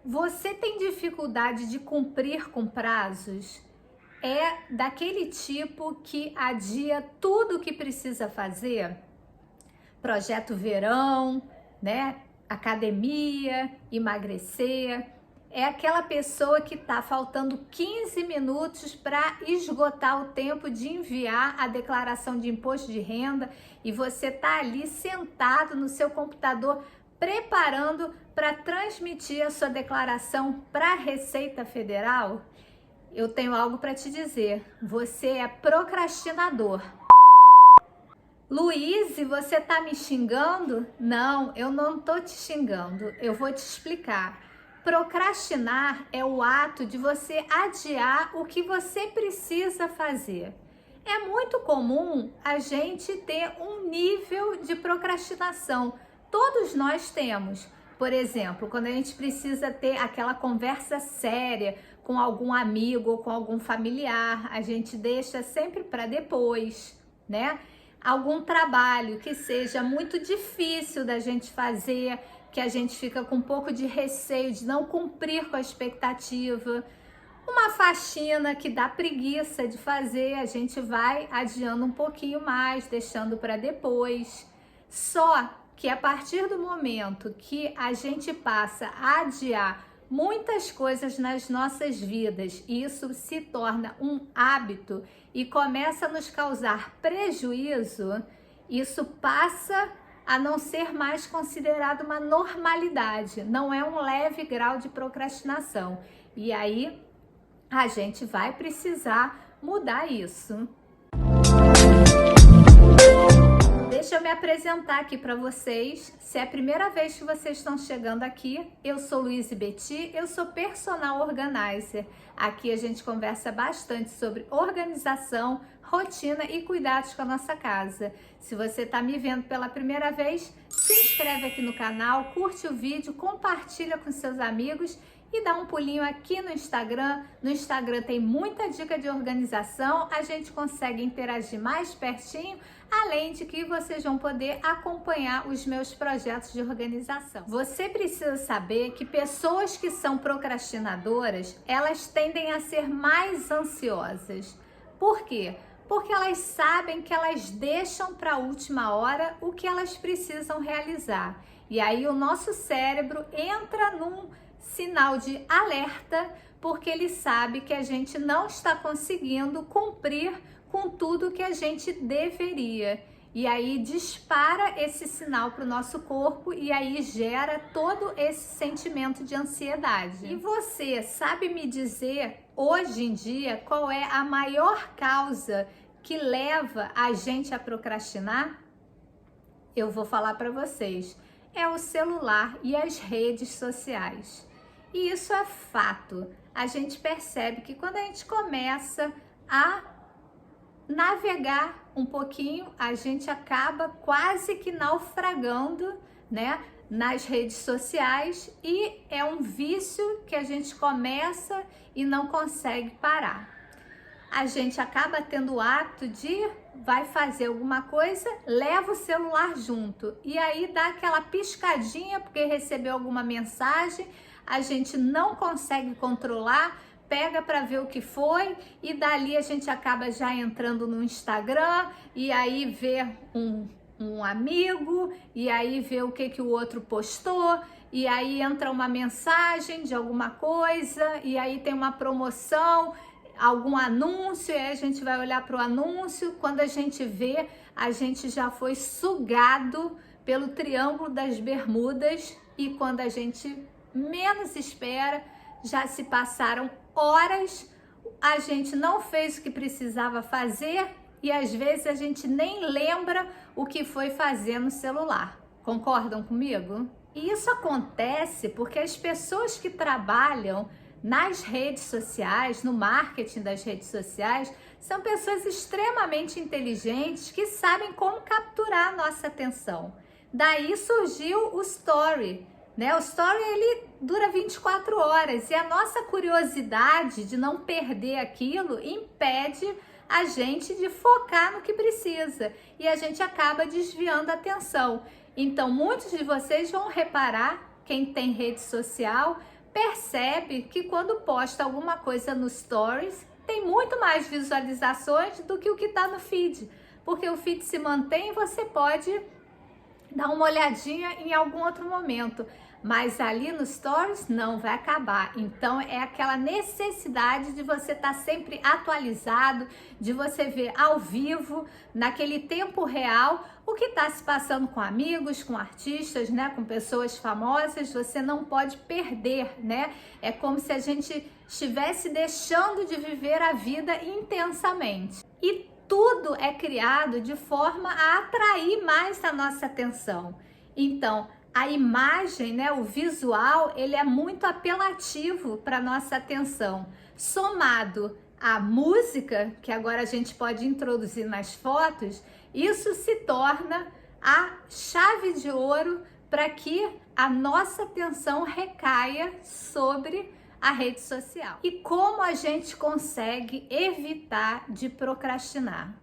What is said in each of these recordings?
Você tem dificuldade de cumprir com prazos? É daquele tipo que adia tudo o que precisa fazer? Projeto verão, né? Academia, emagrecer. É aquela pessoa que tá faltando 15 minutos para esgotar o tempo de enviar a declaração de imposto de renda e você tá ali sentado no seu computador preparando para transmitir a sua declaração para a Receita Federal? Eu tenho algo para te dizer. Você é procrastinador. Luiz, você tá me xingando? Não, eu não tô te xingando. Eu vou te explicar. Procrastinar é o ato de você adiar o que você precisa fazer. É muito comum a gente ter um nível de procrastinação. Todos nós temos. Por exemplo, quando a gente precisa ter aquela conversa séria com algum amigo ou com algum familiar, a gente deixa sempre para depois, né? Algum trabalho que seja muito difícil da gente fazer, que a gente fica com um pouco de receio de não cumprir com a expectativa. Uma faxina que dá preguiça de fazer, a gente vai adiando um pouquinho mais, deixando para depois. Só que a partir do momento que a gente passa a adiar muitas coisas nas nossas vidas e isso se torna um hábito e começa a nos causar prejuízo, isso passa a não ser mais considerado uma normalidade, não é um leve grau de procrastinação. E aí a gente vai precisar mudar isso. Deixa eu me apresentar aqui para vocês. Se é a primeira vez que vocês estão chegando aqui, eu sou Luiz Beti, eu sou personal organizer. Aqui a gente conversa bastante sobre organização, rotina e cuidados com a nossa casa. Se você está me vendo pela primeira vez, se inscreve aqui no canal, curte o vídeo, compartilha com seus amigos e dá um pulinho aqui no Instagram. No Instagram tem muita dica de organização, a gente consegue interagir mais pertinho, além de que vocês vão poder acompanhar os meus projetos de organização. Você precisa saber que pessoas que são procrastinadoras, elas tendem a ser mais ansiosas. Por quê? Porque elas sabem que elas deixam para a última hora o que elas precisam realizar. E aí o nosso cérebro entra num sinal de alerta, porque ele sabe que a gente não está conseguindo cumprir com tudo que a gente deveria. E aí dispara esse sinal para o nosso corpo e aí gera todo esse sentimento de ansiedade. E você sabe me dizer, hoje em dia, qual é a maior causa que leva a gente a procrastinar? Eu vou falar para vocês. É o celular e as redes sociais. E isso é fato. A gente percebe que quando a gente começa a navegar um pouquinho, a gente acaba quase que naufragando, né, nas redes sociais e é um vício que a gente começa e não consegue parar. A gente acaba tendo o hábito de vai fazer alguma coisa, leva o celular junto e aí dá aquela piscadinha porque recebeu alguma mensagem, a gente não consegue controlar, pega para ver o que foi e dali a gente acaba já entrando no Instagram e aí vê um amigo e aí vê o que o outro postou e aí entra uma mensagem de alguma coisa e aí tem uma promoção, algum anúncio, e aí a gente vai olhar para o anúncio, quando a gente vê, a gente já foi sugado pelo Triângulo das Bermudas e quando a gente menos espera, já se passaram horas, a gente não fez o que precisava fazer e às vezes a gente nem lembra o que foi fazer no celular. Concordam comigo? E isso acontece porque as pessoas que trabalham nas redes sociais, no marketing das redes sociais, são pessoas extremamente inteligentes que sabem como capturar a nossa atenção. Daí surgiu o Story, né? O Story ele dura 24 horas e a nossa curiosidade de não perder aquilo impede a gente de focar no que precisa e a gente acaba desviando a atenção. Então, muitos de vocês vão reparar, quem tem rede social, percebe que quando posta alguma coisa no Stories, tem muito mais visualizações do que o que está no feed, porque o feed se mantém e você pode dar uma olhadinha em algum outro momento, mas ali no Stories não vai acabar. Então é aquela necessidade de você estar sempre atualizado, de você ver ao vivo, naquele tempo real, o que está se passando com amigos, com artistas, né, com pessoas famosas. Você não pode perder, né? É como se a gente estivesse deixando de viver a vida intensamente. E tudo é criado de forma a atrair mais a nossa atenção. Então, a imagem, né, o visual, ele é muito apelativo para nossa atenção. Somado à música, que agora a gente pode introduzir nas fotos, isso se torna a chave de ouro para que a nossa atenção recaia sobre a rede social. E como a gente consegue evitar de procrastinar?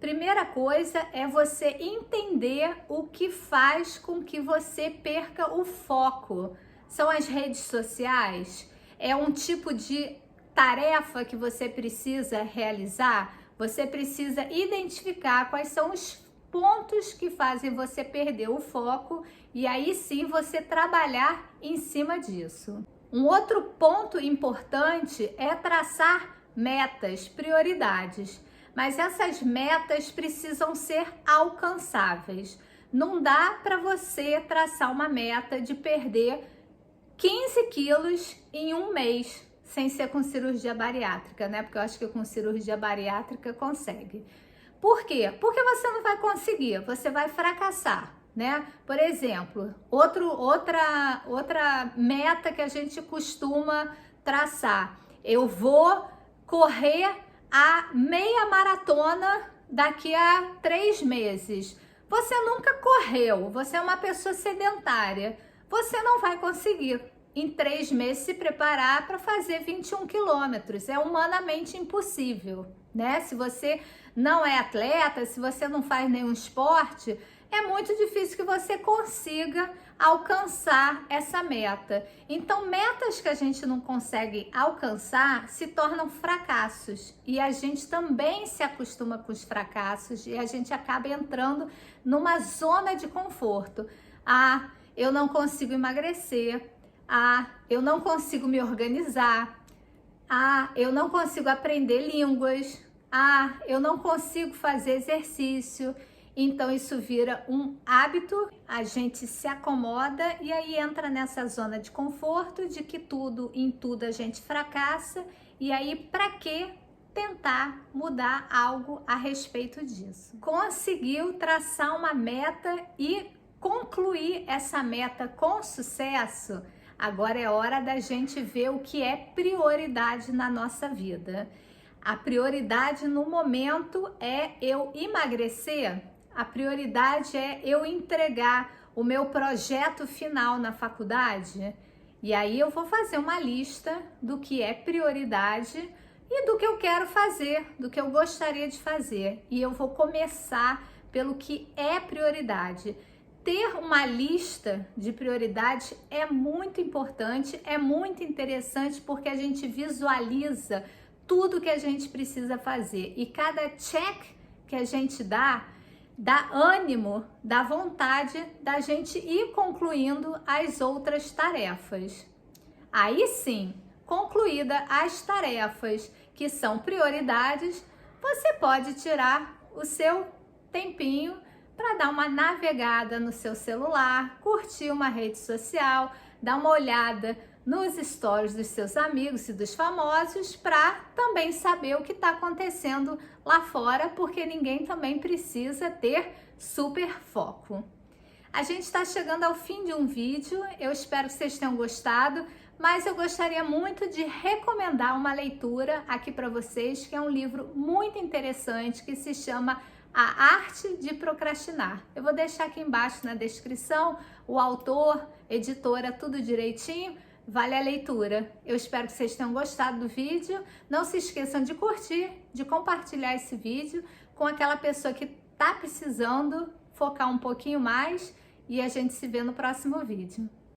Primeira coisa é você entender o que faz com que você perca o foco. São as redes sociais? É um tipo de tarefa que você precisa realizar? Você precisa identificar quais são os pontos que fazem você perder o foco e aí sim você trabalhar em cima disso. Um outro ponto importante é traçar metas, prioridades. Mas essas metas precisam ser alcançáveis. Não dá para você traçar uma meta de perder 15 quilos em um mês, sem ser com cirurgia bariátrica, né? Porque eu acho que com cirurgia bariátrica consegue. Por quê? Porque você não vai conseguir, você vai fracassar, né? Por exemplo, outra meta que a gente costuma traçar. Eu vou correr a meia maratona daqui a 3 meses. Você nunca correu, você é uma pessoa sedentária. Você não vai conseguir em 3 meses se preparar para fazer 21 quilômetros. É humanamente impossível, né? Se você não é atleta, se você não faz nenhum esporte, é muito difícil que você consiga alcançar essa meta. Então, metas que a gente não consegue alcançar se tornam fracassos. E a gente também se acostuma com os fracassos e a gente acaba entrando numa zona de conforto. Ah, eu não consigo emagrecer. Ah, eu não consigo me organizar. Ah, eu não consigo aprender línguas. Ah, eu não consigo fazer exercício. Então isso vira um hábito, a gente se acomoda e aí entra nessa zona de conforto de que em tudo a gente fracassa. E aí para que tentar mudar algo a respeito disso? Conseguiu traçar uma meta e concluir essa meta com sucesso? Agora é hora da gente ver o que é prioridade na nossa vida. A prioridade no momento é eu emagrecer? A prioridade é eu entregar o meu projeto final na faculdade? E aí eu vou fazer uma lista do que é prioridade e do que eu quero fazer, do que eu gostaria de fazer. E eu vou começar pelo que é prioridade. Ter uma lista de prioridades é muito importante, é muito interessante porque a gente visualiza tudo que a gente precisa fazer. E cada check que a gente dá ânimo, dá vontade da gente ir concluindo as outras tarefas. Aí sim, concluída as tarefas que são prioridades, você pode tirar o seu tempinho para dar uma navegada no seu celular, curtir uma rede social, dar uma olhada nos stories dos seus amigos e dos famosos para também saber o que está acontecendo lá fora, porque ninguém também precisa ter super foco. A gente está chegando ao fim de um vídeo, eu espero que vocês tenham gostado, mas eu gostaria muito de recomendar uma leitura aqui para vocês, que é um livro muito interessante que se chama A Arte de Procrastinar. Eu vou deixar aqui embaixo na descrição o autor, editora, tudo direitinho. Vale a leitura. Eu espero que vocês tenham gostado do vídeo. Não se esqueçam de curtir, de compartilhar esse vídeo com aquela pessoa que está precisando focar um pouquinho mais e a gente se vê no próximo vídeo.